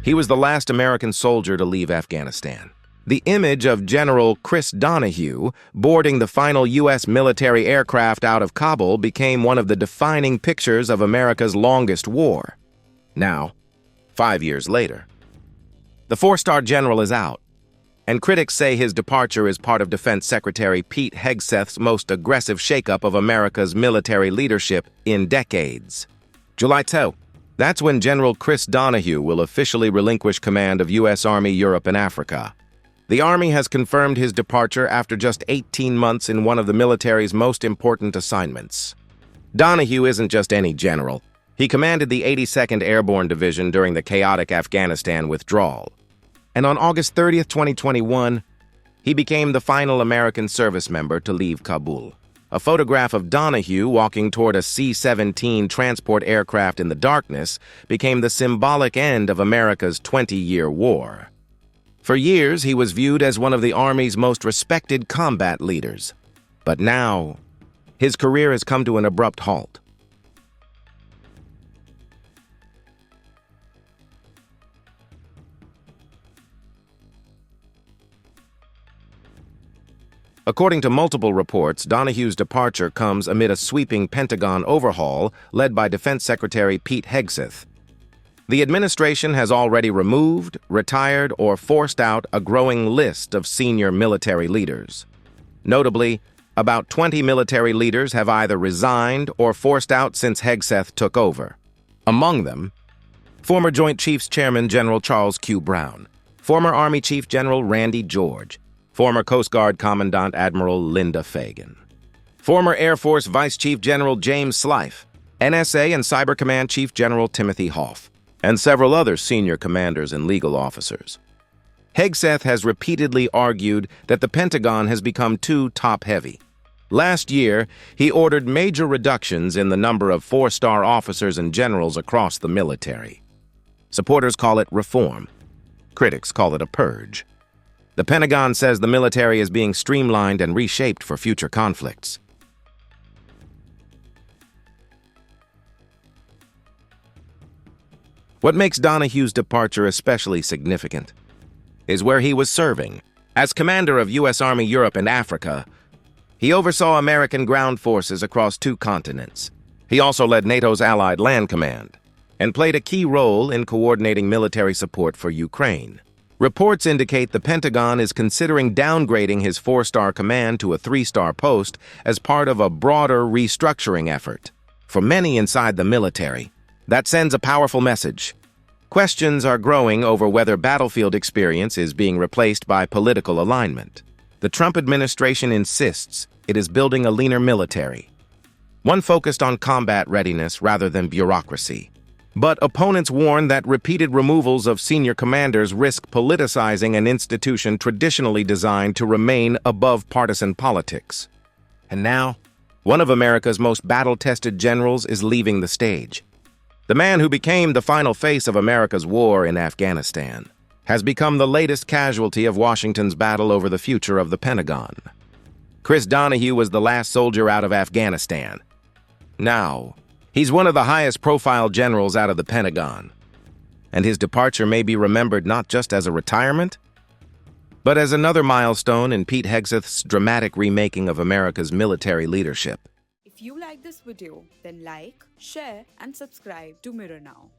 He was the last American soldier to leave Afghanistan. The image of General Chris Donahue boarding the final U.S. military aircraft out of Kabul became one of the defining pictures of America's longest war. Now, 5 years later, the four-star general is out, and critics say his departure is part of Defense Secretary Pete Hegseth's most aggressive shakeup of America's military leadership in decades. July 2. That's when General Chris Donahue will officially relinquish command of U.S. Army Europe and Africa. The Army has confirmed his departure after just 18 months in one of the military's most important assignments. Donahue isn't just any general. He commanded the 82nd Airborne Division during the chaotic Afghanistan withdrawal. And on August 30, 2021, he became the final American service member to leave Kabul. A photograph of Donahue walking toward a C-17 transport aircraft in the darkness became the symbolic end of America's 20-year war. For years, he was viewed as one of the Army's most respected combat leaders. But now, his career has come to an abrupt halt. According to multiple reports, Donahue's departure comes amid a sweeping Pentagon overhaul led by Defense Secretary Pete Hegseth. The administration has already removed, retired, or forced out a growing list of senior military leaders. Notably, about 20 military leaders have either resigned or forced out since Hegseth took over. Among them, former Joint Chiefs Chairman General Charles Q. Brown, former Army Chief General Randy George, former Coast Guard Commandant Admiral Linda Fagan, former Air Force Vice Chief General James Slife, NSA and Cyber Command Chief General Timothy Hoff, and several other senior commanders and legal officers. Hegseth has repeatedly argued that the Pentagon has become too top-heavy. Last year, he ordered major reductions in the number of four-star officers and generals across the military. Supporters call it reform. Critics call it a purge. The Pentagon says the military is being streamlined and reshaped for future conflicts. What makes Donahue's departure especially significant is where he was serving. As commander of U.S. Army Europe and Africa, he oversaw American ground forces across 2 continents. He also led NATO's Allied Land Command and played a key role in coordinating military support for Ukraine. Reports indicate the Pentagon is considering downgrading his 4-star command to a 3-star post as part of a broader restructuring effort. For many inside the military, that sends a powerful message. Questions are growing over whether battlefield experience is being replaced by political alignment. The Trump administration insists it is building a leaner military, one focused on combat readiness rather than bureaucracy. But opponents warn that repeated removals of senior commanders risk politicizing an institution traditionally designed to remain above partisan politics. And now, one of America's most battle-tested generals is leaving the stage. The man who became the final face of America's war in Afghanistan has become the latest casualty of Washington's battle over the future of the Pentagon. Chris Donahue was the last soldier out of Afghanistan. Now, he's one of the highest-profile generals out of the Pentagon, and his departure may be remembered not just as a retirement, but as another milestone in Pete Hegseth's dramatic remaking of America's military leadership. If you like this video, then like, share and subscribe to Mirror Now.